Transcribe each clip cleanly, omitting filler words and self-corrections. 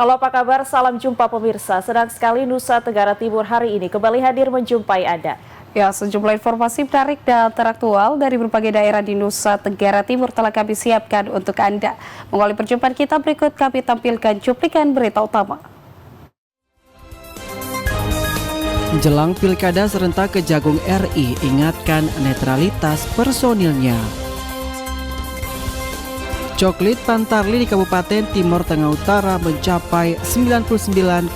Halo, apa kabar? Salam jumpa pemirsa. Senang sekali Nusa Tenggara Timur hari ini kembali hadir menjumpai Anda. Ya, sejumlah informasi menarik dan teraktual dari berbagai daerah di Nusa Tenggara Timur telah kami siapkan untuk Anda. Mengawali perjumpaan kita berikut kami tampilkan cuplikan berita utama. Jelang Pilkada serentak Kejagung RI, ingatkan netralitas personilnya. Coklit Pantarli di Kabupaten Timur Tengah Utara mencapai 99,61%.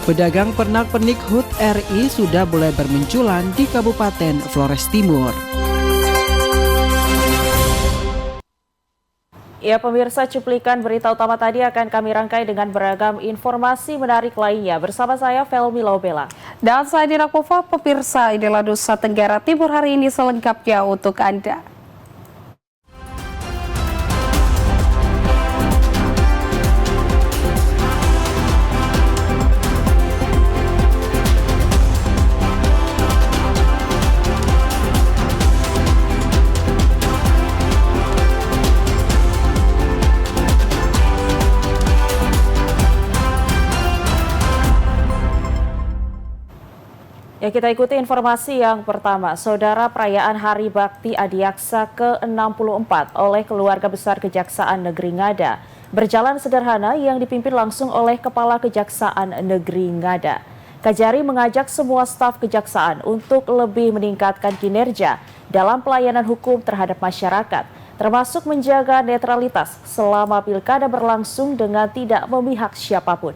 Pedagang pernak-pernik HUT RI sudah mulai bermunculan di Kabupaten Flores Timur. Ya pemirsa, cuplikan berita utama tadi akan kami rangkai dengan beragam informasi menarik lainnya. Bersama saya Felmi Laubela. Dan saya Dina Kova, pemirsa inilah Nusa Tenggara Timur hari ini selengkapnya untuk Anda. Ya, kita ikuti informasi yang pertama. Saudara, perayaan Hari Bakti Adiaksa ke-64 oleh keluarga besar Kejaksaan Negeri Ngada berjalan sederhana yang dipimpin langsung oleh Kepala Kejaksaan Negeri Ngada. Kajari mengajak semua staf kejaksaan untuk lebih meningkatkan kinerja dalam pelayanan hukum terhadap masyarakat, termasuk menjaga netralitas selama pilkada berlangsung dengan tidak memihak siapapun.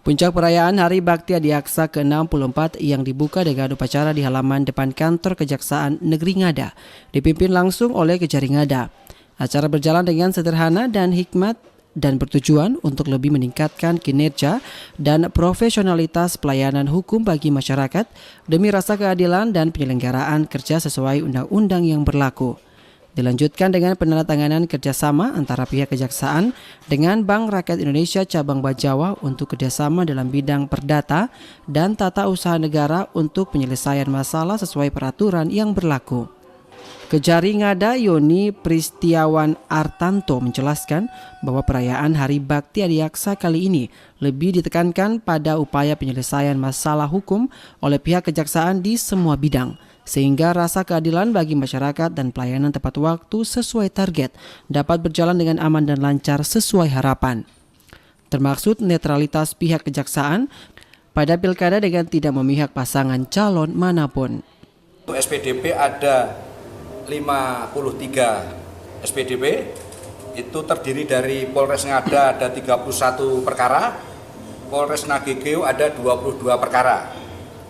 Puncak perayaan Hari Bakti Adiaksa ke-64 yang dibuka dengan upacara di halaman depan kantor Kejaksaan Negeri Ngada, dipimpin langsung oleh Kejari Ngada. Acara berjalan dengan sederhana dan hikmat dan bertujuan untuk lebih meningkatkan kinerja dan profesionalitas pelayanan hukum bagi masyarakat demi rasa keadilan dan penyelenggaraan kerja sesuai undang-undang yang berlaku. Dilanjutkan dengan penandatanganan kerjasama antara pihak kejaksaan dengan Bank Rakyat Indonesia Cabang Bajawa untuk kerjasama dalam bidang perdata dan tata usaha negara untuk penyelesaian masalah sesuai peraturan yang berlaku. Kejari Ngada Yoni Pristiawan Artanto menjelaskan bahwa perayaan Hari Bakti Adiaksa kali ini lebih ditekankan pada upaya penyelesaian masalah hukum oleh pihak kejaksaan di semua bidang, sehingga rasa keadilan bagi masyarakat dan pelayanan tepat waktu sesuai target dapat berjalan dengan aman dan lancar sesuai harapan. Termaksud netralitas pihak kejaksaan pada pilkada dengan tidak memihak pasangan calon manapun. Untuk SPDP ada 53 SPDP, itu terdiri dari Polres Ngada ada 31 perkara, Polres Nagegeo ada 22 perkara.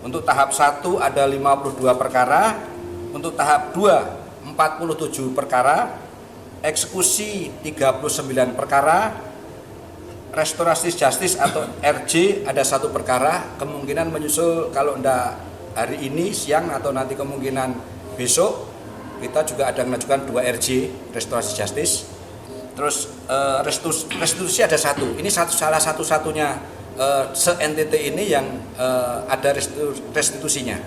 Untuk tahap 1 ada 52 perkara, untuk tahap 2 47 perkara, eksekusi 39 perkara, restorasi justice atau RJ ada 1 perkara, kemungkinan menyusul kalau enggak hari ini siang atau nanti kemungkinan besok kita juga ada mengajukan 2 RJ restorasi justice. Terus restitusi ada 1. Ini salah satu-satunya se-NTT ini yang ada restitusinya.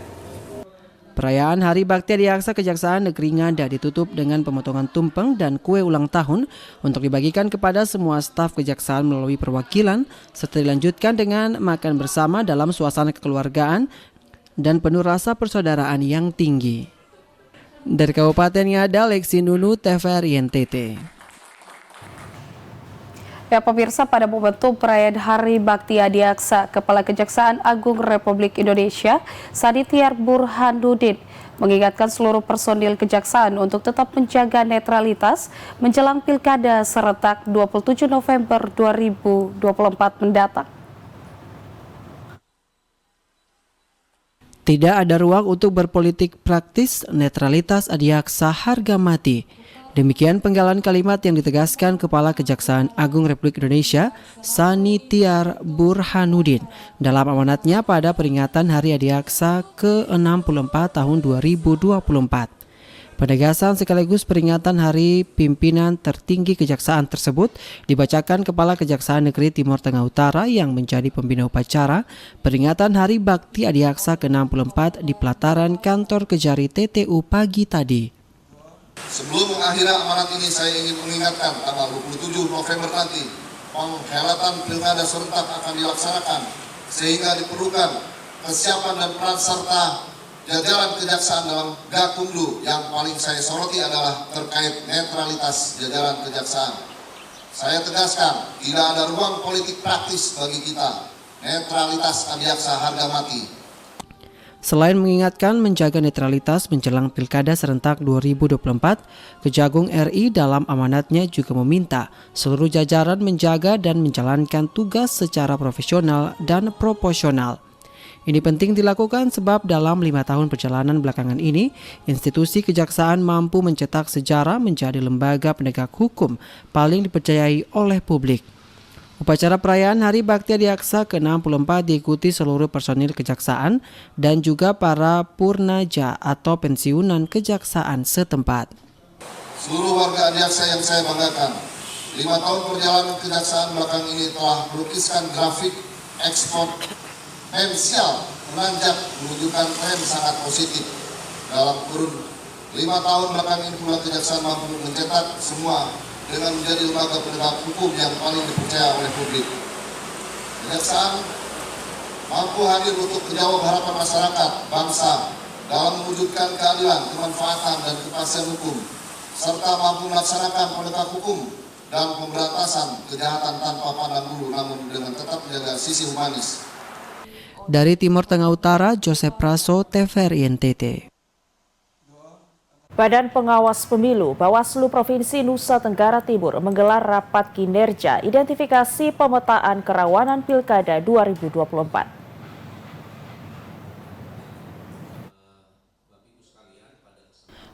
Perayaan Hari Bakti Adiaksa Kejaksaan Negeri Ngada ditutup dengan pemotongan tumpeng dan kue ulang tahun untuk dibagikan kepada semua staf kejaksaan melalui perwakilan, serta dilanjutkan dengan makan bersama dalam suasana kekeluargaan dan penuh rasa persaudaraan yang tinggi. Dari Kabupaten Ngada, Lexi Nunu, TVRI NTT. Ya pemirsa, pada momentum perayaan Hari Bakti Adiaksa, Kepala Kejaksaan Agung Republik Indonesia, Sanitiar Burhanuddin, mengingatkan seluruh personil kejaksaan untuk tetap menjaga netralitas menjelang Pilkada serentak 27 November 2024 mendatang. Tidak ada ruang untuk berpolitik praktis, netralitas adiaksa harga mati. Demikian penggalan kalimat yang ditegaskan Kepala Kejaksaan Agung Republik Indonesia, Sanitiar Burhanuddin, dalam amanatnya pada peringatan Hari Adiaksa ke-64 tahun 2024. Penegasan sekaligus peringatan Hari Pimpinan Tertinggi Kejaksaan tersebut dibacakan Kepala Kejaksaan Negeri Timur Tengah Utara yang menjadi pembina upacara peringatan Hari Bakti Adiaksa ke-64 di pelataran kantor Kejari TTU pagi tadi. Sebelum mengakhiri amanat ini, saya ingin mengingatkan tanggal 27 November nanti penghelatan pilkada serentak akan dilaksanakan, sehingga diperlukan kesiapan dan peran serta jajaran kejaksaan dalam Gakumdu. Yang paling saya soroti adalah terkait netralitas jajaran kejaksaan. Saya tegaskan, tidak ada ruang politik praktis bagi kita. Netralitas adiaksa harga mati. Selain mengingatkan menjaga netralitas menjelang Pilkada Serentak 2024, Kejagung RI dalam amanatnya juga meminta seluruh jajaran menjaga dan menjalankan tugas secara profesional dan proporsional. Ini penting dilakukan sebab dalam 5 tahun perjalanan belakangan ini, institusi kejaksaan mampu mencetak sejarah menjadi lembaga penegak hukum paling dipercayai oleh publik. Upacara perayaan Hari Bakti Adiaksa ke-64 diikuti seluruh personil kejaksaan dan juga para purnaja atau pensiunan kejaksaan setempat. Seluruh warga Adiaksa yang saya banggakan, 5 tahun perjalanan kejaksaan belakangan ini telah melukiskan grafik eksponensial menanjak menunjukkan tren sangat positif. Dalam kurun 5 tahun belakangan ini pula kejaksaan mampu mencetak semua dengan menjadi lembaga penegak hukum yang paling dipercaya oleh publik. Kejaksaan mampu hadir untuk menjawab harapan masyarakat, bangsa dalam mewujudkan keadilan, kemanfaatan, dan kepastian hukum, serta mampu melaksanakan penegak hukum dan pemberantasan kejahatan tanpa pandang bulu, namun dengan tetap menjaga sisi humanis. Dari Timur Tengah Utara, Joseph Praso, TVRI NTT. Badan Pengawas Pemilu Bawaslu Provinsi Nusa Tenggara Timur menggelar rapat kinerja identifikasi pemetaan kerawanan Pilkada 2024.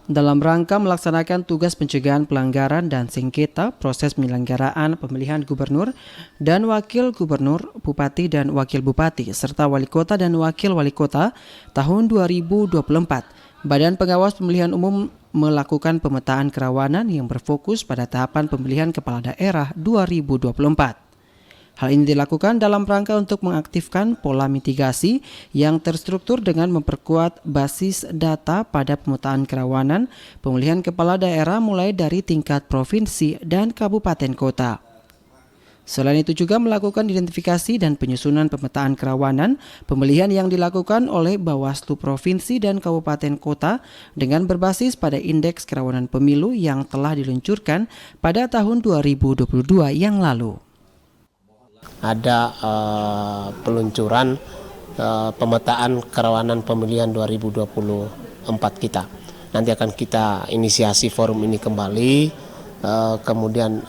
Dalam rangka melaksanakan tugas pencegahan pelanggaran dan sengketa proses penyelenggaraan pemilihan gubernur dan wakil gubernur, bupati dan wakil bupati, serta wali kota dan wakil wali kota tahun 2024, Badan Pengawas Pemilihan Umum melakukan pemetaan kerawanan yang berfokus pada tahapan pemilihan kepala daerah 2024. Hal ini dilakukan dalam rangka untuk mengaktifkan pola mitigasi yang terstruktur dengan memperkuat basis data pada pemetaan kerawanan pemilihan kepala daerah mulai dari tingkat provinsi dan kabupaten kota. Selain itu juga melakukan identifikasi dan penyusunan pemetaan kerawanan pemilihan yang dilakukan oleh Bawaslu Provinsi dan Kabupaten Kota dengan berbasis pada Indeks Kerawanan Pemilu yang telah diluncurkan pada tahun 2022 yang lalu. Ada peluncuran pemetaan kerawanan pemilihan 2024 kita. Nanti akan kita inisiasi forum ini kembali, kemudian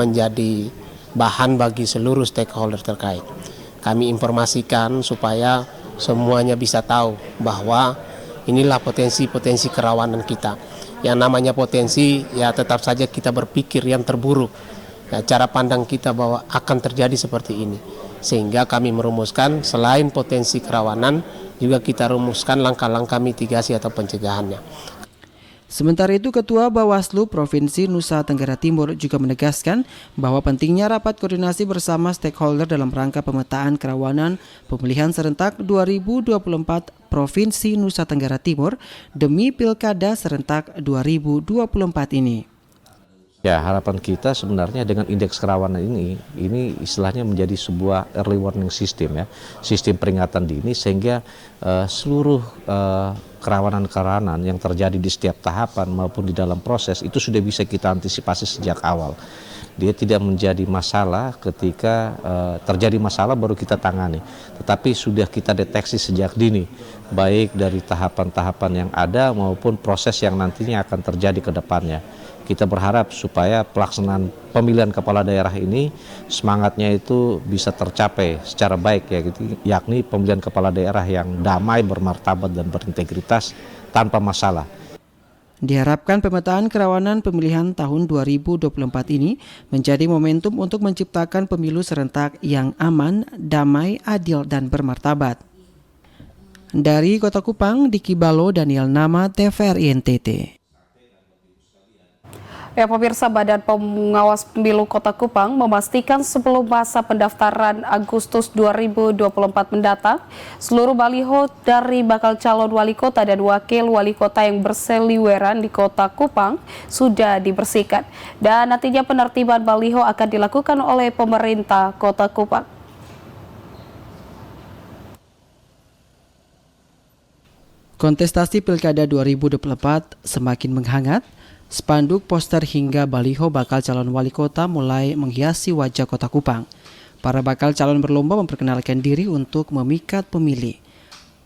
menjadi bahan bagi seluruh stakeholder terkait. Kami informasikan supaya semuanya bisa tahu bahwa inilah potensi-potensi kerawanan kita. Yang namanya potensi ya tetap saja kita berpikir yang terburuk. Ya, cara pandang kita bahwa akan terjadi seperti ini. Sehingga kami merumuskan selain potensi kerawanan juga kita rumuskan langkah-langkah mitigasi atau pencegahannya. Sementara itu, Ketua Bawaslu Provinsi Nusa Tenggara Timur juga menegaskan bahwa pentingnya rapat koordinasi bersama stakeholder dalam rangka pemetaan kerawanan pemilihan serentak 2024 Provinsi Nusa Tenggara Timur demi Pilkada Serentak 2024 ini. Ya, harapan kita sebenarnya dengan indeks kerawanan ini istilahnya menjadi sebuah early warning system ya, sistem peringatan dini sehingga seluruh kerawanan-kerawanan yang terjadi di setiap tahapan maupun di dalam proses itu sudah bisa kita antisipasi sejak awal. Dia tidak menjadi masalah ketika terjadi masalah baru kita tangani, tetapi sudah kita deteksi sejak dini, baik dari tahapan-tahapan yang ada maupun proses yang nantinya akan terjadi ke depannya. Kita berharap supaya pelaksanaan pemilihan kepala daerah ini semangatnya itu bisa tercapai secara baik ya, yakni pemilihan kepala daerah yang damai, bermartabat dan berintegritas tanpa masalah. Diharapkan pemetaan kerawanan pemilihan tahun 2024 ini menjadi momentum untuk menciptakan pemilu serentak yang aman, damai, adil dan bermartabat. Dari Kota Kupang, Diki Balo, Daniel Nama, TVRI NTT. Ya pemirsa, Badan Pengawas Pemilu Kota Kupang memastikan sebelum masa pendaftaran Agustus 2024 mendatang, seluruh baliho dari bakal calon wali kota dan wakil wali kota yang berseliweran di Kota Kupang sudah dibersihkan. Dan nantinya penertiban baliho akan dilakukan oleh pemerintah Kota Kupang. Kontestasi Pilkada 2024 semakin menghangat. Spanduk, poster hingga baliho bakal calon wali kota mulai menghiasi wajah Kota Kupang. Para bakal calon berlomba memperkenalkan diri untuk memikat pemilih.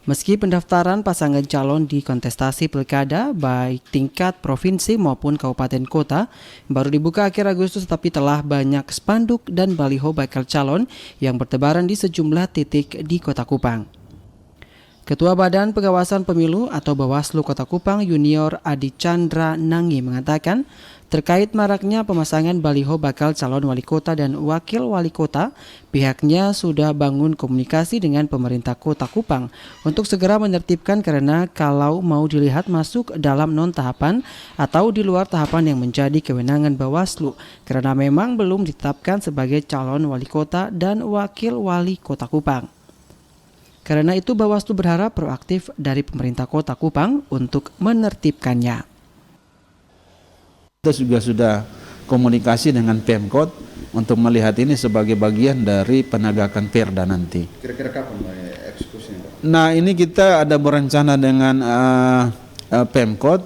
Meski pendaftaran pasangan calon di kontestasi pilkada baik tingkat provinsi maupun kabupaten kota baru dibuka akhir Agustus, tapi telah banyak spanduk dan baliho bakal calon yang bertebaran di sejumlah titik di Kota Kupang. Ketua Badan Pengawasan Pemilu atau Bawaslu Kota Kupang Junior Adi Chandra Nangi mengatakan terkait maraknya pemasangan baliho bakal calon wali kota dan wakil wali kota, pihaknya sudah bangun komunikasi dengan pemerintah Kota Kupang untuk segera menertibkan, karena kalau mau dilihat masuk dalam non-tahapan atau di luar tahapan yang menjadi kewenangan Bawaslu, karena memang belum ditetapkan sebagai calon wali kota dan wakil wali Kota Kupang. Karena itu Bawaslu berharap proaktif dari pemerintah Kota Kupang untuk menertibkannya. Kita juga sudah komunikasi dengan Pemkot untuk melihat ini sebagai bagian dari penegakan Perda nanti. Kira-kira kapan eksekusinya? Nah, ini kita ada berencana dengan Pemkot.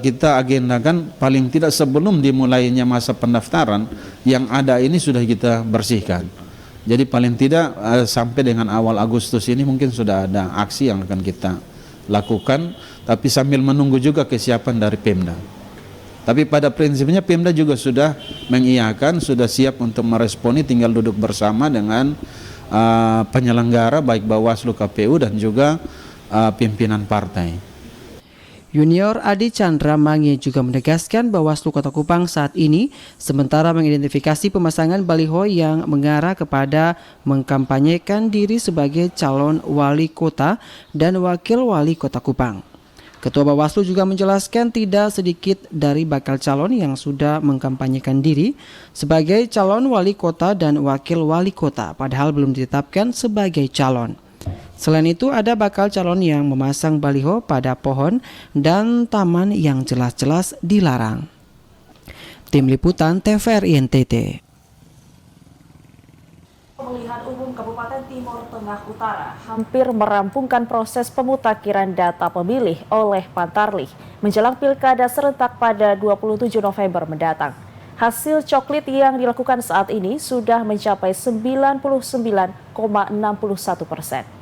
Kita agendakan paling tidak sebelum dimulainya masa pendaftaran, yang ada ini sudah kita bersihkan. Jadi paling tidak sampai dengan awal Agustus ini mungkin sudah ada aksi yang akan kita lakukan, tapi sambil menunggu juga kesiapan dari Pemda. Tapi pada prinsipnya Pemda juga sudah mengiyakan, sudah siap untuk meresponi, tinggal duduk bersama dengan penyelenggara baik Bawaslu, KPU dan juga pimpinan partai. Junior Adi Chandra Mangi juga menegaskan Bawaslu Kota Kupang saat ini sementara mengidentifikasi pemasangan baliho yang mengarah kepada mengkampanyekan diri sebagai calon wali kota dan wakil wali Kota Kupang. Ketua Bawaslu juga menjelaskan tidak sedikit dari bakal calon yang sudah mengkampanyekan diri sebagai calon wali kota dan wakil wali kota, padahal belum ditetapkan sebagai calon. Selain itu, ada bakal calon yang memasang baliho pada pohon dan taman yang jelas-jelas dilarang. Tim Liputan TVRI NTT. Pemilihan Umum Kabupaten Timur Tengah Utara hampir merampungkan proses pemutakhiran data pemilih oleh Pantarlih menjelang Pilkada serentak pada 27 November mendatang. Hasil coklit yang dilakukan saat ini sudah mencapai 99,61%.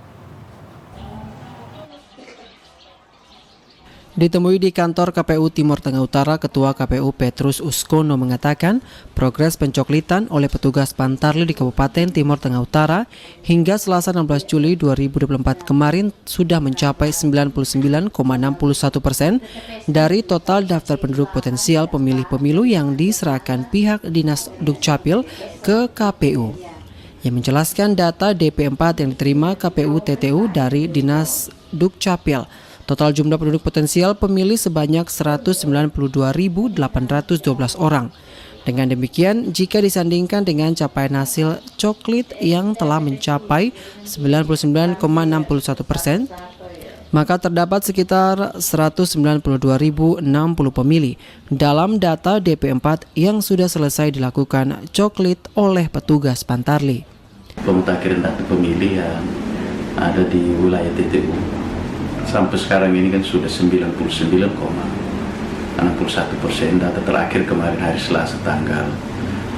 Ditemui di kantor KPU Timur Tengah Utara, Ketua KPU Petrus Uskono mengatakan progres pencoklitan oleh petugas Pantarlih di Kabupaten Timur Tengah Utara hingga Selasa 16 Juli 2024 kemarin sudah mencapai 99,61% dari total daftar penduduk potensial pemilih pemilu yang diserahkan pihak Dinas Dukcapil ke KPU. Yang menjelaskan data DP4 yang diterima KPU TTU dari Dinas Dukcapil, total jumlah penduduk potensial pemilih sebanyak 192.812 orang. Dengan demikian, jika disandingkan dengan capaian hasil coklit yang telah mencapai 99,61%, maka terdapat sekitar 192.060 pemilih dalam data DP4 yang sudah selesai dilakukan coklit oleh petugas Pantarlih. Pemutakhiran data pemilih yang ada di wilayah TTU sampai sekarang ini kan sudah 99,61%. Data terakhir kemarin hari Selasa tanggal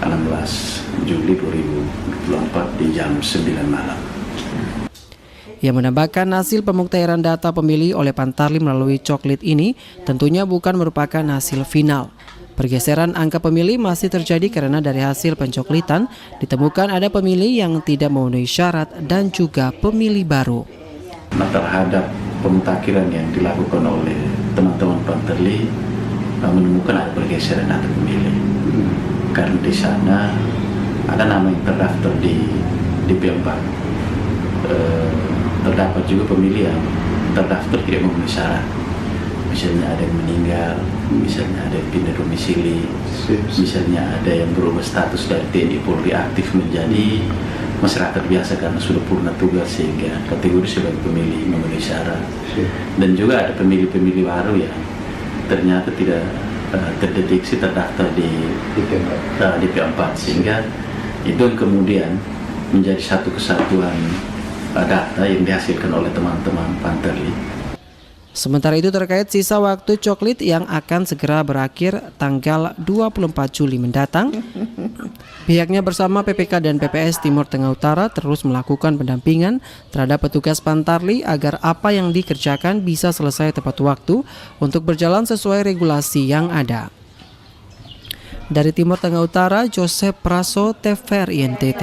16 Juli 2024 di jam 9 malam. Ia menambahkan hasil pemuktahiran data pemilih oleh Pantarlih melalui coklit ini tentunya bukan merupakan hasil final. Pergeseran angka pemilih masih terjadi karena dari hasil pencoklitan ditemukan ada pemilih yang tidak memenuhi syarat dan juga pemilih baru. Nah, terhadap pemutakhiran yang dilakukan oleh teman-teman Pantarlih menemukan ada pergeseran data pemilih. Karena di sana ada nama yang terdaftar di DP4. Terdapat juga pemilih yang terdaftar tidak memenuhi syarat. misalnya ada yang meninggal, misalnya ada yang pindah domisili, misalnya ada yang berubah status dari TNI Polri aktif menjadi masyarakat biasa karena sudah purna tugas sehingga kategori sebagai pemilih memenuhi syarat. Dan juga ada pemilih-pemilih baru yang ternyata tidak terdeteksi terdaftar di DP4 sehingga itu yang kemudian menjadi satu kesatuan data yang dihasilkan oleh teman-teman Panterli. Sementara itu terkait sisa waktu coklit yang akan segera berakhir tanggal 24 Juli mendatang, pihaknya bersama PPK dan PPS Timur Tengah Utara terus melakukan pendampingan terhadap petugas Pantarli agar apa yang dikerjakan bisa selesai tepat waktu untuk berjalan sesuai regulasi yang ada. Dari Timur Tengah Utara, Joseph Praso, TVRI NTT.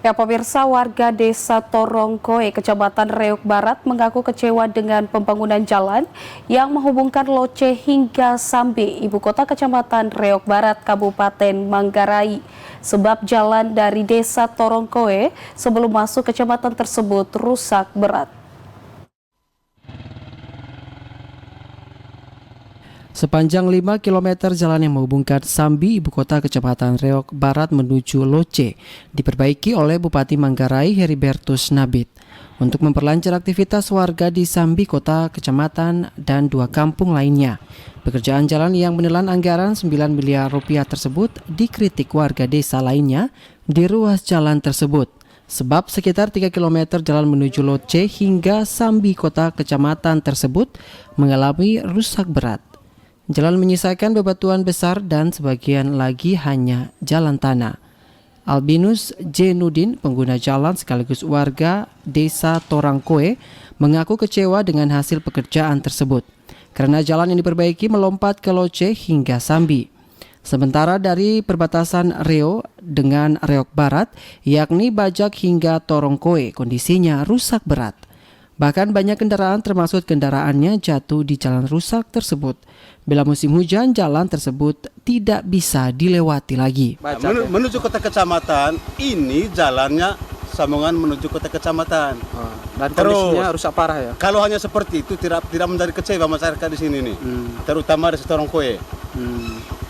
Ya pemirsa, warga desa Torongkoe, Kecamatan Reok Barat mengaku kecewa dengan pembangunan jalan yang menghubungkan Loce hingga Sambi, ibu kota Kecamatan Reok Barat, Kabupaten Manggarai. Sebab jalan dari desa Torongkoe sebelum masuk kecamatan tersebut rusak berat. Sepanjang 5 km jalan yang menghubungkan Sambi, ibu kota Kecamatan Reok Barat menuju Loce, diperbaiki oleh Bupati Manggarai Heribertus Nabit untuk memperlancar aktivitas warga di Sambi kota, kecamatan, dan 2 kampung lainnya. Pekerjaan jalan yang menelan anggaran 9 miliar rupiah tersebut dikritik warga desa lainnya di ruas jalan tersebut. Sebab sekitar 3 km jalan menuju Loce hingga Sambi kota, kecamatan tersebut mengalami rusak berat. Jalan menyisakan bebatuan besar dan sebagian lagi hanya jalan tanah. Albinus J. Nudin, pengguna jalan sekaligus warga desa Torongkoe, mengaku kecewa dengan hasil pekerjaan tersebut karena jalan yang diperbaiki melompat ke Loce hingga Sambi. Sementara dari perbatasan Reo dengan Reok Barat, yakni Bajak hingga Torongkoe, kondisinya rusak berat. Bahkan banyak kendaraan termasuk kendaraannya jatuh di jalan rusak tersebut. Bila musim hujan, jalan tersebut tidak bisa dilewati lagi. Menuju kota kecamatan, ini jalannya sambungan menuju kota kecamatan. Dan kondisinya rusak parah ya? Kalau hanya seperti itu tidak menjadi kecewa masyarakat di sini nih, terutama di Torongkoe.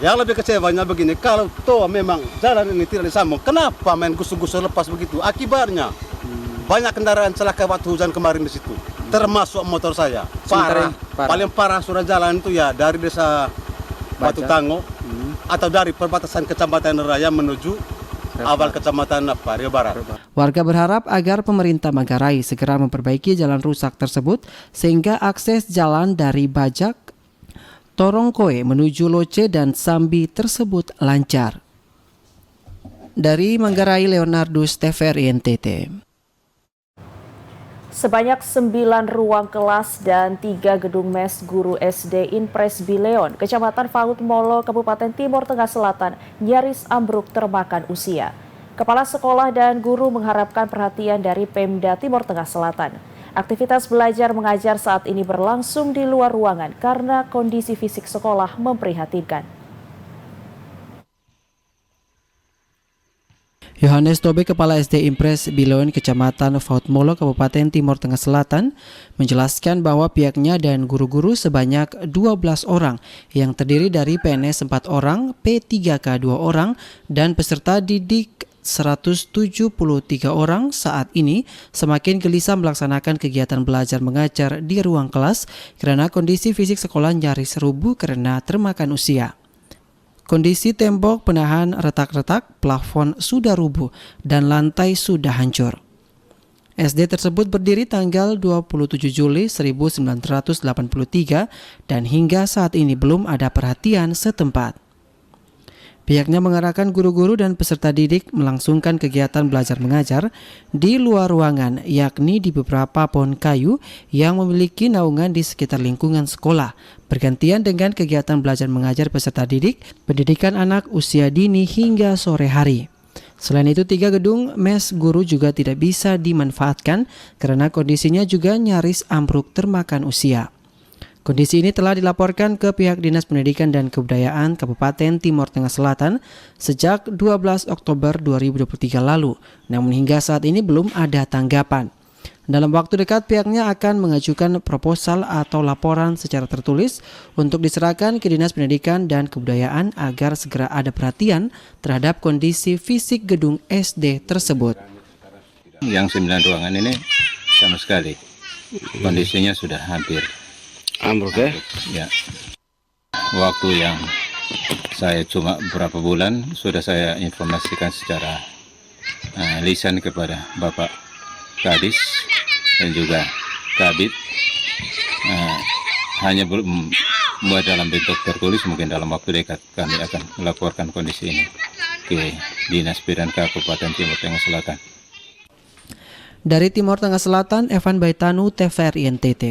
Yang lebih kecewanya begini, kalau toh memang jalan ini tidak disambung, kenapa main gusur-gusur lepas begitu? Akibatnya banyak kendaraan celaka waktu hujan kemarin di situ, termasuk motor saya. Parah. Paling parah sudah jalan itu ya dari desa Batu Tango atau dari perbatasan Kecamatan Raya menuju awal Kecamatan Reok Barat. Warga berharap agar pemerintah Manggarai segera memperbaiki jalan rusak tersebut sehingga akses jalan dari Bajak, Torongkoe menuju Loce dan Sambi tersebut lancar. Dari Manggarai, Leonardus, TVRI NTT. Sebanyak 9 ruang kelas dan 3 gedung mes guru SD Impres Bileon, Kecamatan Faut Molo, Kabupaten Timur Tengah Selatan, nyaris ambruk termakan usia. Kepala sekolah dan guru mengharapkan perhatian dari Pemda Timur Tengah Selatan. Aktivitas belajar mengajar saat ini berlangsung di luar ruangan karena kondisi fisik sekolah memprihatinkan. Yohanes Tobe, Kepala SD Impres Bileon, Kecamatan Faut Molo, Kabupaten Timur Tengah Selatan, menjelaskan bahwa pihaknya dan guru-guru sebanyak 12 orang yang terdiri dari PNS 4 orang, P3K 2 orang, dan peserta didik 173 orang saat ini semakin gelisah melaksanakan kegiatan belajar mengajar di ruang kelas karena kondisi fisik sekolah nyaris rubuh karena termakan usia. Kondisi tembok penahan retak-retak, plafon sudah rubuh, dan lantai sudah hancur. SD tersebut berdiri tanggal 27 Juli 1983 dan hingga saat ini belum ada perhatian setempat. Pihaknya mengarahkan guru-guru dan peserta didik melangsungkan kegiatan belajar mengajar di luar ruangan, yakni di beberapa pohon kayu yang memiliki naungan di sekitar lingkungan sekolah, bergantian dengan kegiatan belajar mengajar peserta didik, pendidikan anak usia dini hingga sore hari. Selain itu, 3 gedung mes guru juga tidak bisa dimanfaatkan karena kondisinya juga nyaris ambruk termakan usia. Kondisi ini telah dilaporkan ke pihak Dinas Pendidikan dan Kebudayaan Kabupaten Timur Tengah Selatan sejak 12 Oktober 2023 lalu, namun hingga saat ini belum ada tanggapan. Dalam waktu dekat pihaknya akan mengajukan proposal atau laporan secara tertulis untuk diserahkan ke Dinas Pendidikan dan Kebudayaan agar segera ada perhatian terhadap kondisi fisik gedung SD tersebut. Yang 9 ruangan ini sama sekali kondisinya sudah hampir ambruk ya. Ya. Waktu yang saya cuma beberapa bulan sudah saya informasikan secara lisan kepada Bapak Kadis dan juga Kabid, hanya belum buat dalam bentuk tertulis. Mungkin dalam waktu dekat kami akan melaporkan kondisi ini ke Dinas PDK Kabupaten Timur Tengah Selatan. Dari Timur Tengah Selatan, Evan Baitanu, TVRI NTT.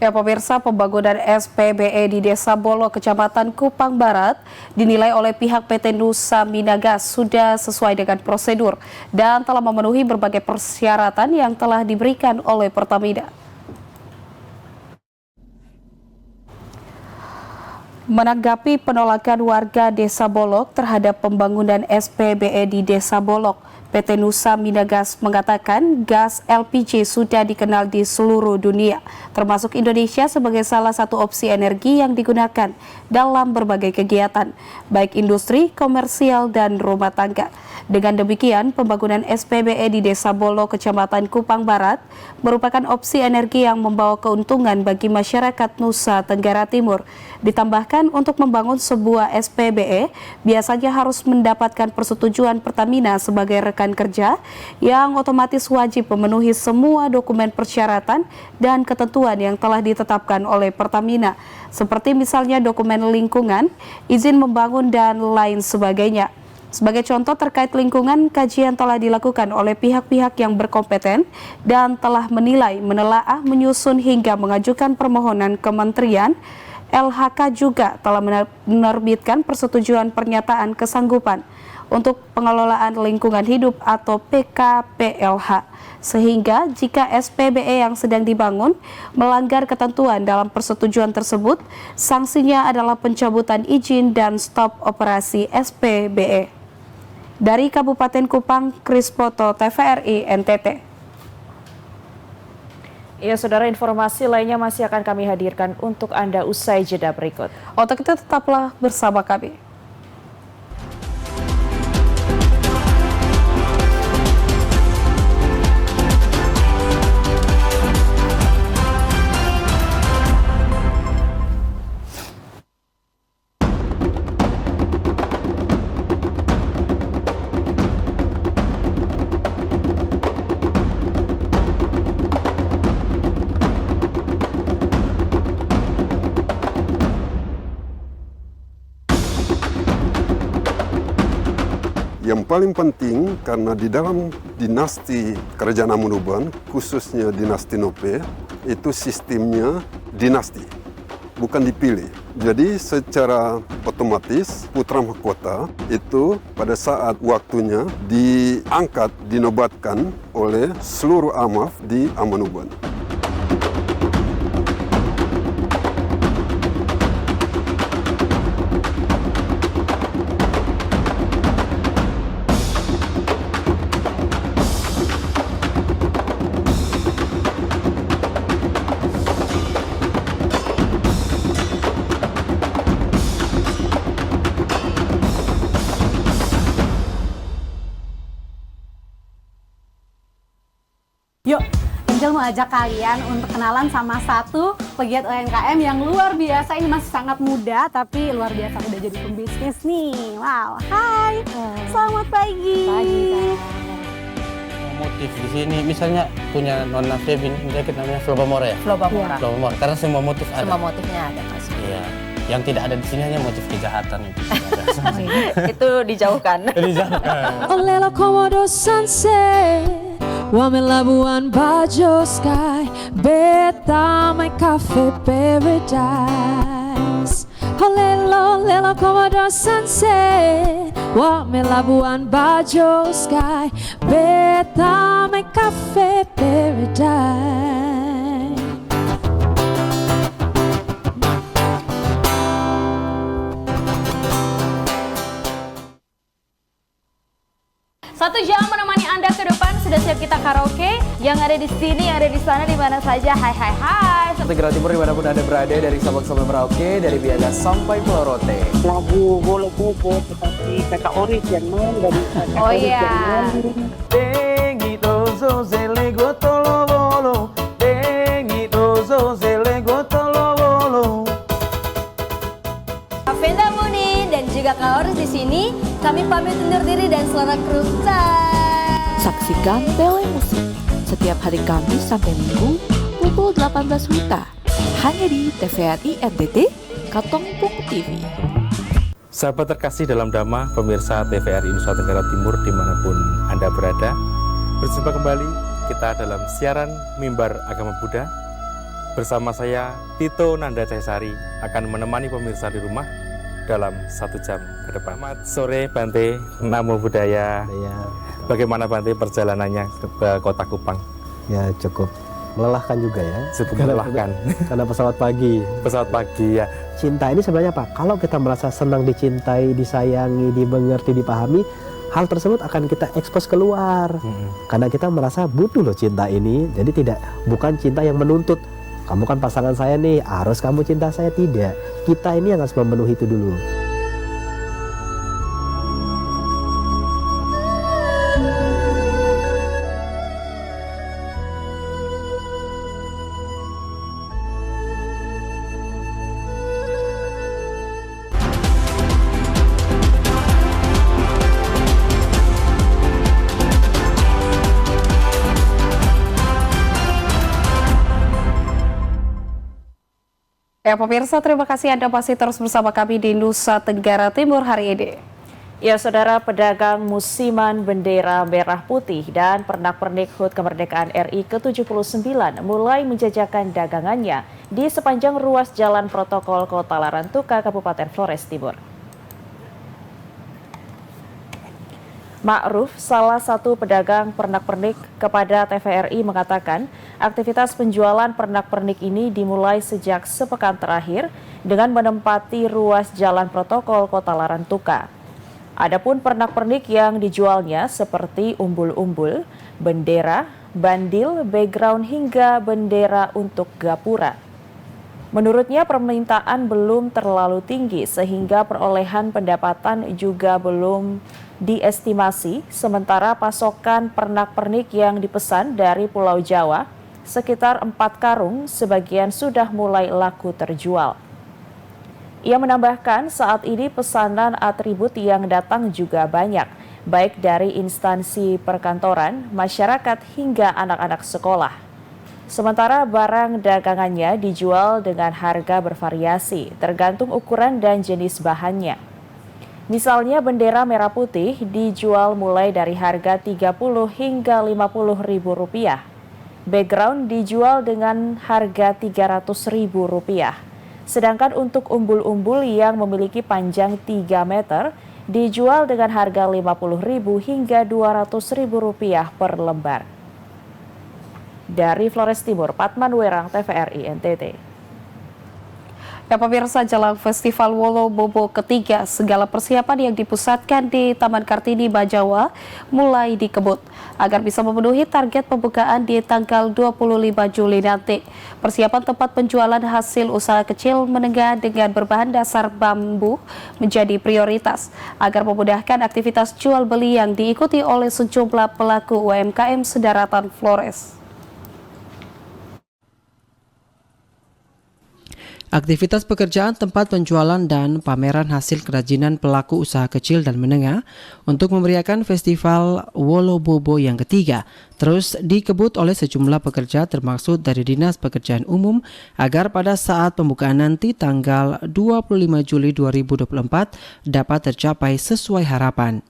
Ya pemirsa, pembangunan SPBE di Desa Bolo, Kecamatan Kupang Barat dinilai oleh pihak PT Nusa Minagas sudah sesuai dengan prosedur dan telah memenuhi berbagai persyaratan yang telah diberikan oleh Pertamina. Menanggapi penolakan warga Desa Bolok terhadap pembangunan SPBE di Desa Bolok, PT Nusa Minagas mengatakan gas LPG sudah dikenal di seluruh dunia, termasuk Indonesia sebagai salah satu opsi energi yang digunakan dalam berbagai kegiatan, baik industri, komersial, dan rumah tangga. Dengan demikian, pembangunan SPBE di Desa Bolo, Kecamatan Kupang Barat merupakan opsi energi yang membawa keuntungan bagi masyarakat Nusa Tenggara Timur. Ditambahkan untuk membangun sebuah SPBE, biasanya harus mendapatkan persetujuan Pertamina sebagai rekan kerja yang otomatis wajib memenuhi semua dokumen persyaratan dan ketentuan yang telah ditetapkan oleh Pertamina, seperti misalnya dokumen lingkungan, izin membangun, dan lain sebagainya. Sebagai contoh terkait lingkungan, kajian telah dilakukan oleh pihak-pihak yang berkompeten dan telah menilai, menelaah, menyusun hingga mengajukan permohonan kementerian. LHK juga telah menerbitkan persetujuan pernyataan kesanggupan untuk pengelolaan lingkungan hidup atau PKPLH. Sehingga jika SPBE yang sedang dibangun melanggar ketentuan dalam persetujuan tersebut, sanksinya adalah pencabutan izin dan stop operasi SPBE. Dari Kabupaten Kupang, Krispoto, TVRI NTT. Ya, saudara, informasi lainnya masih akan kami hadirkan untuk Anda usai jeda berikut. Untuk itu tetaplah bersama kami. Yang paling penting karena di dalam dinasti Kerajaan Amonuban, khususnya dinasti Nope, itu sistemnya dinasti, bukan dipilih. Jadi secara otomatis putra mahkota itu pada saat waktunya diangkat, dinobatkan oleh seluruh amaf di Amonuban. Yuk, Angel mau ajak kalian untuk kenalan sama satu pegiat UMKM yang luar biasa. Ini masih sangat muda, tapi luar biasa udah jadi pembisnis nih. Wow, hai, selamat pagi. Motif di sini, misalnya punya Nona Febin, jaket namanya Flobamora ya? Flobamora. Flobamora, karena semua motif ada. Semua motifnya ada, Mas. Iya, yang tidak ada di sini hanya motif kejahatan. Itu dijauhkan. Oleh Komodo Sunset, Wame Labuan Bajo Sky, Beta My Cafe Paradise. Olelo Lelo Komodo Sunset, Wame Labuan Bajo Sky, Beta My Cafe Paradise. Satu jam menemani Anda ke depan sudah siap kita karaoke. Yang ada di sini, yang ada di sana, di mana saja. Hai hai hai. Tenggara Timur dimanapun Anda berada, dari Sabang sampai Merauke, dari Biaga sampai Pulau Rote. Lagu Wolo Bobo seperti Kakak Oris yang main dari Kakak Oh Oris iya. yang main. Bengitoso zele gotolo bolo, bengitoso zele gotolo bolo. Venda Muni dan juga Kak Oris di sini. Kami pamit undur diri dan selamat cruise. Saksikan Telemusik setiap hari Kamis sampai Minggu pukul 18 WITA hanya di TVRI NTT Katongpung TV. Sahabat terkasih dalam Dhamma, pemirsa TVRI Nusa Tenggara Timur dimanapun Anda berada, berjumpa kembali kita dalam siaran Mimbar Agama Buddha. Bersama saya Tito Nanda Cahyasari akan menemani pemirsa di rumah dalam 1 jam ke depan. Selamat sore Bante, Namo Buddhaya. Ya, Bagaimana Bante perjalanannya ke Kota Kupang? ya cukup melelahkan juga ya. Cukup melelahkan. Karena pesawat pagi. Pesawat pagi ya. Cinta ini sebenarnya apa? Kalau kita merasa senang dicintai, disayangi, dimengerti, dipahami, hal tersebut akan kita ekspos keluar. Karena kita merasa butuh loh cinta ini. Jadi bukan cinta yang menuntut. Kamu kan pasangan saya nih, harus kamu cinta saya. Tidak. Kita ini yang harus memenuhi itu dulu. Ya pemirsa, terima kasih Anda masih terus bersama kami di Nusa Tenggara Timur hari ini. Ya saudara, pedagang musiman bendera merah putih dan pernak-pernik HUT Kemerdekaan RI ke-79 mulai menjajakan dagangannya di sepanjang ruas jalan protokol Kota Larantuka, Kabupaten Flores Timur. Ma'ruf, salah satu pedagang pernak-pernik kepada TVRI mengatakan aktivitas penjualan pernak-pernik ini dimulai sejak sepekan terakhir dengan menempati ruas jalan protokol Kota Larantuka. Adapun pernak-pernik yang dijualnya seperti umbul-umbul, bendera, bandil, background hingga bendera untuk gapura. Menurutnya permintaan belum terlalu tinggi sehingga perolehan pendapatan juga belum diestimasi, sementara pasokan pernak-pernik yang dipesan dari Pulau Jawa sekitar 4 karung sebagian sudah mulai laku terjual. Ia menambahkan saat ini pesanan atribut yang datang juga banyak, baik dari instansi perkantoran, masyarakat hingga anak-anak sekolah. Sementara barang dagangannya dijual dengan harga bervariasi, tergantung ukuran dan jenis bahannya. Misalnya bendera merah putih dijual mulai dari harga Rp30 hingga Rp50.000. Background dijual dengan harga Rp300.000. Sedangkan untuk umbul-umbul yang memiliki panjang 3 meter dijual dengan harga Rp50.000 hingga Rp200.000 per lembar. Dari Flores Timur, Patman Werang, TVRI NTT. Ya pemirsa, jelang Festival Wolo Bobo ketiga, segala persiapan yang dipusatkan di Taman Kartini Bajawa mulai dikebut agar bisa memenuhi target pembukaan di tanggal 25 Juli nanti. Persiapan tempat penjualan hasil usaha kecil menengah dengan berbahan dasar bambu menjadi prioritas agar memudahkan aktivitas jual beli yang diikuti oleh sejumlah pelaku UMKM sedaratan Flores. Aktivitas pekerjaan tempat penjualan dan pameran hasil kerajinan pelaku usaha kecil dan menengah untuk memeriahkan Festival Wolo Bobo yang ketiga terus dikebut oleh sejumlah pekerja termasuk dari Dinas Pekerjaan Umum agar pada saat pembukaan nanti tanggal 25 Juli 2024 dapat tercapai sesuai harapan.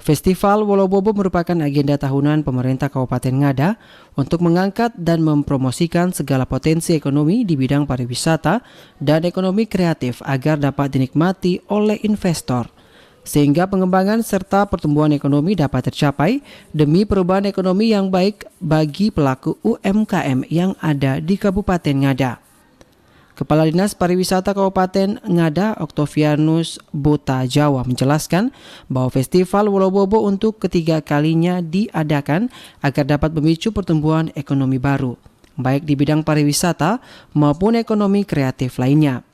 Festival Wolo Bobo merupakan agenda tahunan pemerintah Kabupaten Ngada untuk mengangkat dan mempromosikan segala potensi ekonomi di bidang pariwisata dan ekonomi kreatif agar dapat dinikmati oleh investor, sehingga pengembangan serta pertumbuhan ekonomi dapat tercapai demi perubahan ekonomi yang baik bagi pelaku UMKM yang ada di Kabupaten Ngada. Kepala Dinas Pariwisata Kabupaten Ngada, Oktavianus Bota Jawa, menjelaskan bahwa Festival Wolobobo untuk ketiga kalinya diadakan agar dapat memicu pertumbuhan ekonomi baru, baik di bidang pariwisata maupun ekonomi kreatif lainnya.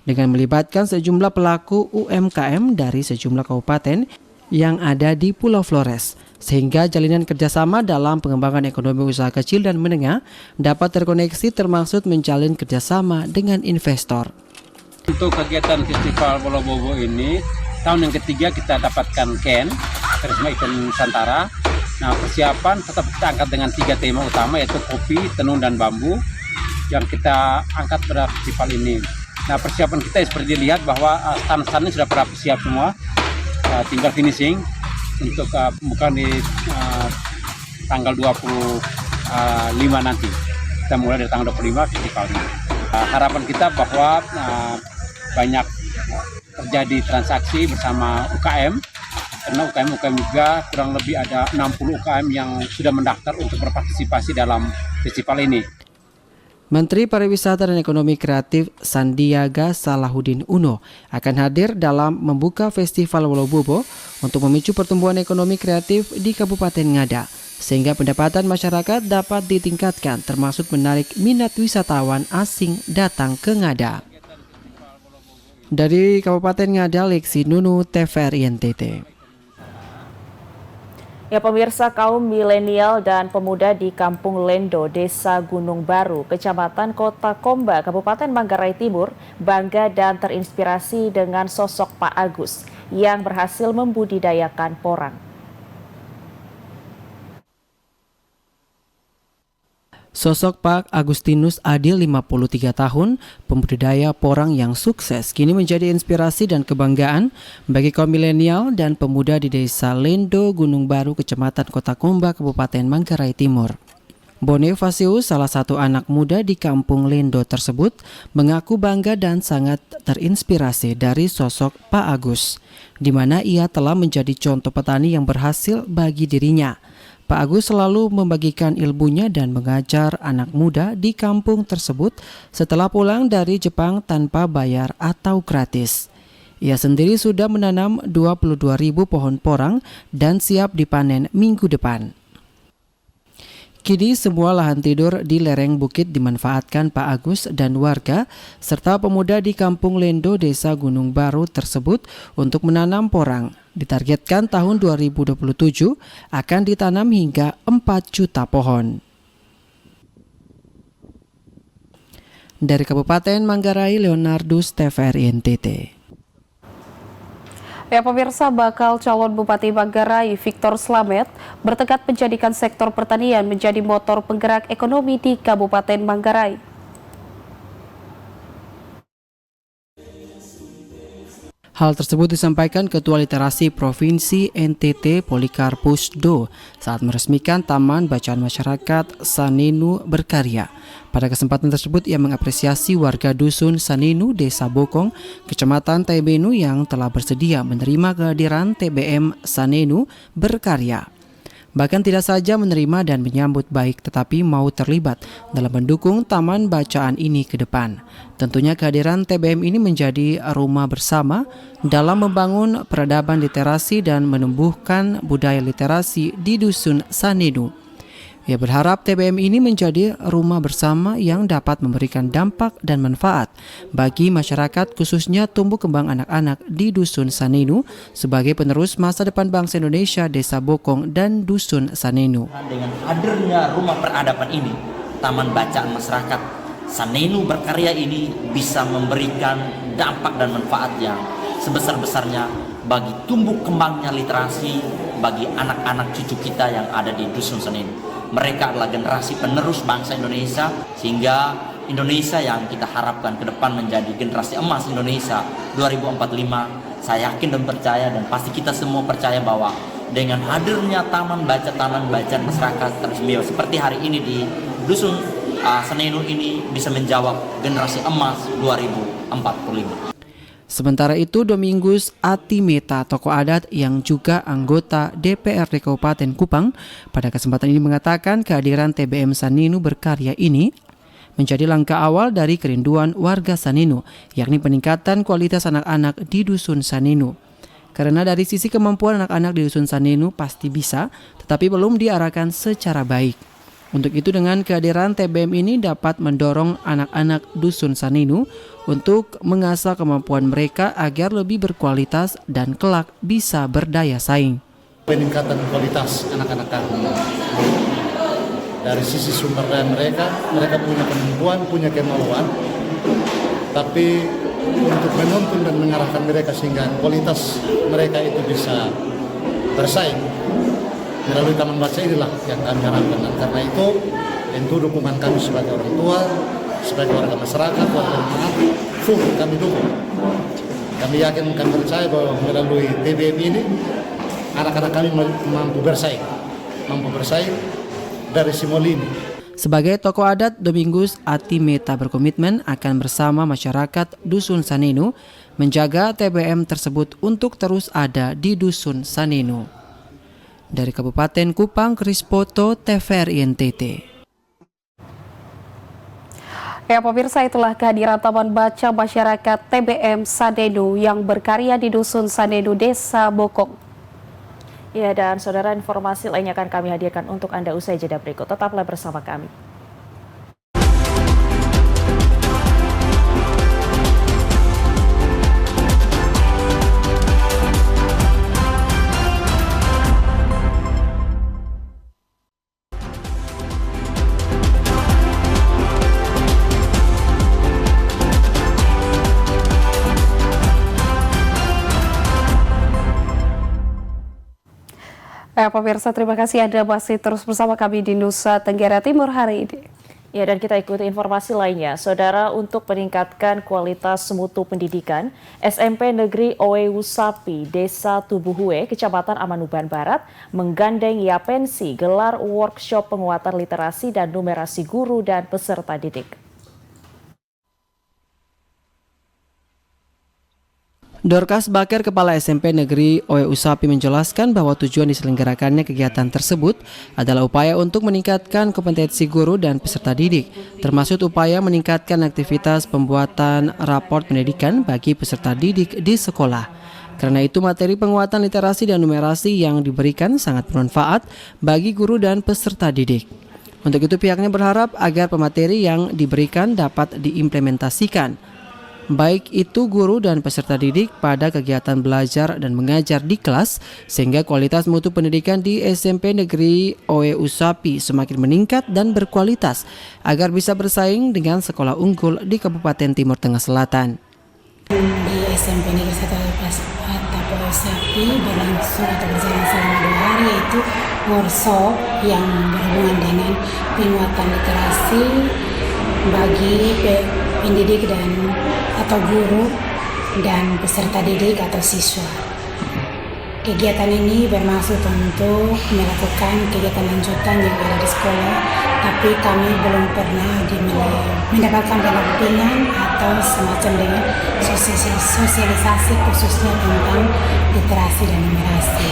Dengan melibatkan sejumlah pelaku UMKM dari sejumlah kabupaten yang ada di Pulau Flores, sehingga jalinan kerjasama dalam pengembangan ekonomi usaha kecil dan menengah dapat terkoneksi, termasuk menjalin kerjasama dengan investor. Untuk kegiatan Festival Wolobobo ini, tahun yang ketiga kita dapatkan KEN, Karisma Event Nusantara. Nah, persiapan tetap kita angkat dengan 3 tema utama, yaitu kopi, tenun, dan bambu yang kita angkat pada festival ini. Nah, persiapan kita seperti dilihat bahwa stand-standnya sudah pada siap semua, tinggal finishing untuk pembukaan di tanggal 25 nanti. Kita mulai dari tanggal 25 festivalnya. Harapan kita bahwa banyak terjadi transaksi bersama UKM, karena UKM juga kurang lebih ada 60 UKM yang sudah mendaftar untuk berpartisipasi dalam festival ini. Menteri Pariwisata dan Ekonomi Kreatif Sandiaga Salahuddin Uno akan hadir dalam membuka Festival Wolobobo untuk memicu pertumbuhan ekonomi kreatif di Kabupaten Ngada, sehingga pendapatan masyarakat dapat ditingkatkan, termasuk menarik minat wisatawan asing datang ke Ngada. Dari Kabupaten Ngada, Lexi Nunu, TVRI NTT. Ya, pemirsa, kaum milenial dan pemuda di Kampung Lendo, Desa Gunung Baru, Kecamatan Kota Komba, Kabupaten Manggarai Timur, bangga dan terinspirasi dengan sosok Pak Agus yang berhasil membudidayakan porang. Sosok Pak Agustinus Adil, 53 tahun, pembudidaya porang yang sukses, kini menjadi inspirasi dan kebanggaan bagi kaum milenial dan pemuda di Desa Lendo, Gunung Baru, Kecamatan Kota Komba, Kabupaten Manggarai Timur. Bonifasius, salah satu anak muda di Kampung Lendo tersebut, mengaku bangga dan sangat terinspirasi dari sosok Pak Agus, di mana ia telah menjadi contoh petani yang berhasil bagi dirinya. Pak Agus selalu membagikan ilmunya dan mengajar anak muda di kampung tersebut setelah pulang dari Jepang tanpa bayar atau gratis. Ia sendiri sudah menanam 22.000 pohon porang dan siap dipanen minggu depan. Kini semua lahan tidur di lereng bukit dimanfaatkan Pak Agus dan warga serta pemuda di Kampung Lendo, Desa Gunung Baru tersebut untuk menanam porang. Ditargetkan tahun 2027 akan ditanam hingga 4 juta pohon. Dari Kabupaten Manggarai, Leonardus, TVRI NTT. Ya, pemirsa, bakal calon Bupati Manggarai Victor Slamet bertekad menjadikan sektor pertanian menjadi motor penggerak ekonomi di Kabupaten Manggarai. Hal tersebut disampaikan Ketua Literasi Provinsi NTT Polikarpus Do saat meresmikan Taman Bacaan Masyarakat Sanenu Berkarya. Pada kesempatan tersebut ia mengapresiasi warga Dusun Sanenu, Desa Bokong, Kecamatan Tebenu yang telah bersedia menerima kehadiran TBM Sanenu Berkarya. Bahkan tidak saja menerima dan menyambut baik, tetapi mau terlibat dalam mendukung taman bacaan ini ke depan. Tentunya kehadiran TBM ini menjadi rumah bersama dalam membangun peradaban literasi dan menumbuhkan budaya literasi di Dusun Sanenu. Ia berharap TBM ini menjadi rumah bersama yang dapat memberikan dampak dan manfaat bagi masyarakat, khususnya tumbuh kembang anak-anak di Dusun Sanenu sebagai penerus masa depan bangsa Indonesia, Desa Bokong dan Dusun Sanenu. Dengan hadirnya rumah peradaban ini, Taman Bacaan Masyarakat Sanenu Berkarya ini bisa memberikan dampak dan manfaat yang sebesar-besarnya bagi tumbuh kembangnya literasi bagi anak-anak cucu kita yang ada di Dusun Sanenu. Mereka adalah generasi penerus bangsa Indonesia, sehingga Indonesia yang kita harapkan ke depan menjadi generasi emas Indonesia 2045. Saya yakin dan percaya, dan pasti kita semua percaya bahwa dengan hadirnya taman bacaan masyarakat teristimewa seperti hari ini di Dusun Sanenu ini bisa menjawab generasi emas 2045. Sementara itu, Domingus Atimeta, tokoh adat yang juga anggota DPRD Kabupaten Kupang, pada kesempatan ini mengatakan kehadiran TBM Sanenu Berkarya ini menjadi langkah awal dari kerinduan warga Sanenu, yakni peningkatan kualitas anak-anak di Dusun Sanenu. Karena dari sisi kemampuan anak-anak di Dusun Sanenu pasti bisa, tetapi belum diarahkan secara baik. Untuk itu dengan kehadiran TBM ini dapat mendorong anak-anak Dusun Sanenu untuk mengasah kemampuan mereka agar lebih berkualitas dan kelak bisa berdaya saing. Peningkatan kualitas anak-anak kami. Dari sisi sumber daya mereka punya kemampuan, punya kemauan, tapi untuk menuntun dan mengarahkan mereka sehingga kualitas mereka itu bisa bersaing melalui taman baca inilah yang kami harapkan. Dan karena itu tentu dukungan kami sebagai orang tua, sebagai warga masyarakat, warga anak, full kami dukung. Kami yakin, kami percaya bahwa melalui TBM ini anak-anak kami mampu bersaing dari Simolini. Sebagai tokoh adat, Domingus Atimeta berkomitmen akan bersama masyarakat Dusun Sanenu menjaga TBM tersebut untuk terus ada di Dusun Sanenu. Dari Kabupaten Kupang, Krispoto, TVRI NTT. Ya pemirsa, itulah kehadiran Taman Baca Masyarakat TBM Sanenu yang berkarya di Dusun Sanenu, Desa Bokong. Ya, dan saudara, informasi lainnya akan kami hadirkan untuk Anda usai jeda berikut. Tetaplah bersama kami. Pemirsa, terima kasih Anda masih terus bersama kami di Nusa Tenggara Timur hari ini. Ya, dan kita ikuti informasi lainnya. Saudara, untuk meningkatkan kualitas mutu pendidikan, SMP Negeri Oeu Sapi, Desa Tubuhue, Kecamatan Amanuban Barat, menggandeng Yapensi gelar workshop penguatan literasi dan numerasi guru dan peserta didik. Dorcas Bakar, Kepala SMP Negeri Oeu Sapi, menjelaskan bahwa tujuan diselenggarakannya kegiatan tersebut adalah upaya untuk meningkatkan kompetensi guru dan peserta didik, termasuk upaya meningkatkan aktivitas pembuatan raport pendidikan bagi peserta didik di sekolah. Karena itu materi penguatan literasi dan numerasi yang diberikan sangat bermanfaat bagi guru dan peserta didik. Untuk itu pihaknya berharap agar pemateri yang diberikan dapat diimplementasikan, baik itu guru dan peserta didik pada kegiatan belajar dan mengajar di kelas, sehingga kualitas mutu pendidikan di SMP Negeri Oeu Sapi semakin meningkat dan berkualitas agar bisa bersaing dengan sekolah unggul di Kabupaten Timur Tengah Selatan. Di SMP Negeri 1 Oeu Sapi berlangsung atau berjalan selama 2 hari, yaitu workshop yang berhubungan dengan penguatan literasi bagi pendidik dan atau guru dan peserta didik atau siswa. Kegiatan ini bermaksud untuk melakukan kegiatan lanjutan yang ada di sekolah, tapi kami belum pernah mendapatkan pendampingan atau semacam dengan sosialisasi khususnya tentang literasi dan numerasi.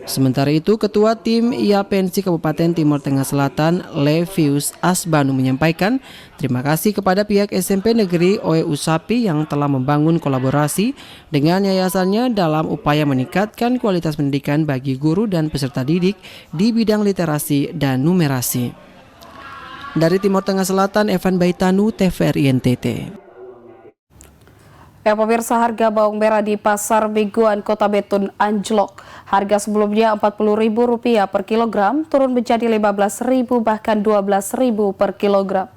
Sementara itu, Ketua Tim Yapensi Kabupaten Timur Tengah Selatan, Levius Asbanu, menyampaikan terima kasih kepada pihak SMP Negeri Oeu Sapi yang telah membangun kolaborasi dengan yayasannya dalam upaya meningkatkan kualitas pendidikan bagi guru dan peserta didik di bidang literasi dan numerasi. Dari Timur Tengah Selatan, Evan Baitanu, TVRI NTT. Ya pemirsa, harga bawang merah di Pasar Mingguan Kota Betun anjlok. Harga sebelumnya Rp40.000 per kilogram turun menjadi Rp15.000 bahkan Rp12.000 per kilogram.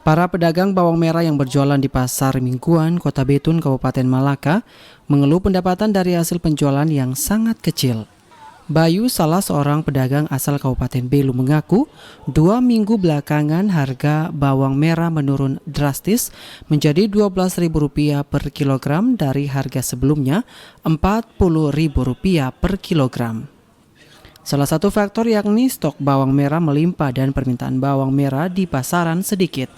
Para pedagang bawang merah yang berjualan di Pasar Mingguan Kota Betun, Kabupaten Malaka, mengeluh pendapatan dari hasil penjualan yang sangat kecil. Bayu, salah seorang pedagang asal Kabupaten Belu, mengaku 2 minggu belakangan harga bawang merah menurun drastis menjadi Rp12.000 per kilogram dari harga sebelumnya Rp40.000 per kilogram. Salah satu faktor yakni stok bawang merah melimpah dan permintaan bawang merah di pasaran sedikit.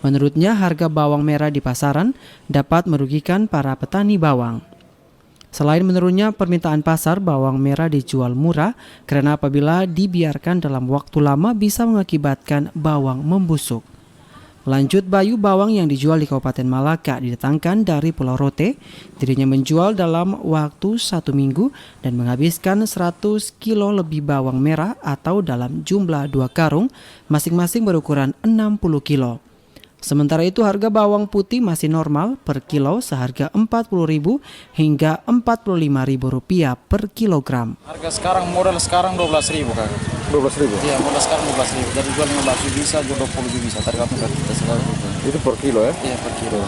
Menurutnya harga bawang merah di pasaran dapat merugikan para petani bawang. Selain menurunnya permintaan pasar, bawang merah dijual murah karena apabila dibiarkan dalam waktu lama bisa mengakibatkan bawang membusuk. Lanjut, Bayu, bawang yang dijual di Kabupaten Malaka didatangkan dari Pulau Rote. Dirinya menjual dalam waktu 1 minggu dan menghabiskan 100 kilo lebih bawang merah atau dalam jumlah 2 karung, masing-masing berukuran 60 kilo. Sementara itu harga bawang putih masih normal per kilo seharga Rp40.000 hingga Rp45.000 per kilogram. Harga sekarang modal sekarang 12.000 Kak. 12.000? Iya, modal sekarang 12.000. Dari jual 15 bisa, jual 20 bisa. Tergantung dari kita sekarang. Itu per kilo ya? Iya, per kilo.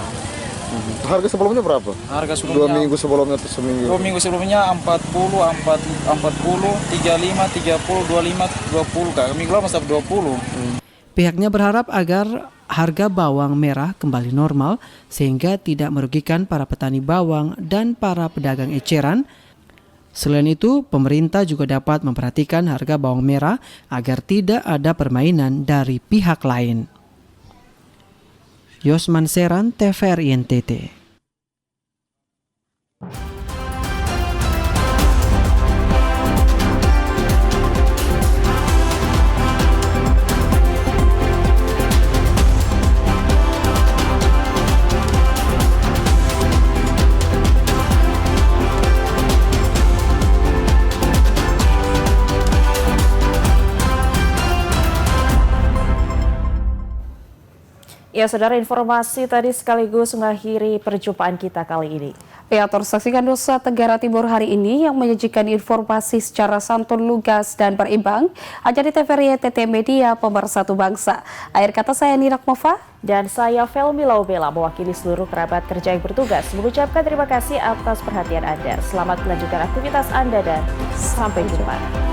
Harga sebelumnya berapa? Harga sebelumnya 2 minggu sebelumnya atau seminggu? 2 minggu sebelumnya 40, 35, 30, 25, 20 Kak. Minggu lalu masih 20. Pihaknya berharap agar harga bawang merah kembali normal sehingga tidak merugikan para petani bawang dan para pedagang eceran. Selain itu, pemerintah juga dapat memperhatikan harga bawang merah agar tidak ada permainan dari pihak lain. Yosman Seran, TVRI NTT. Ya, saudara, informasi tadi sekaligus mengakhiri perjumpaan kita kali ini. Ya, saksikan Nusa Tenggara Timur hari ini yang menyajikan informasi secara santun, lugas, dan berimbang hanya di TVRI NTT Media, Pemersatu Bangsa. Akhir kata saya Nina Mova. Dan saya Velmi Laubela, mewakili seluruh kerabat kerja yang bertugas, mengucapkan terima kasih atas perhatian Anda. Selamat melanjutkan aktivitas Anda dan sampai jumpa.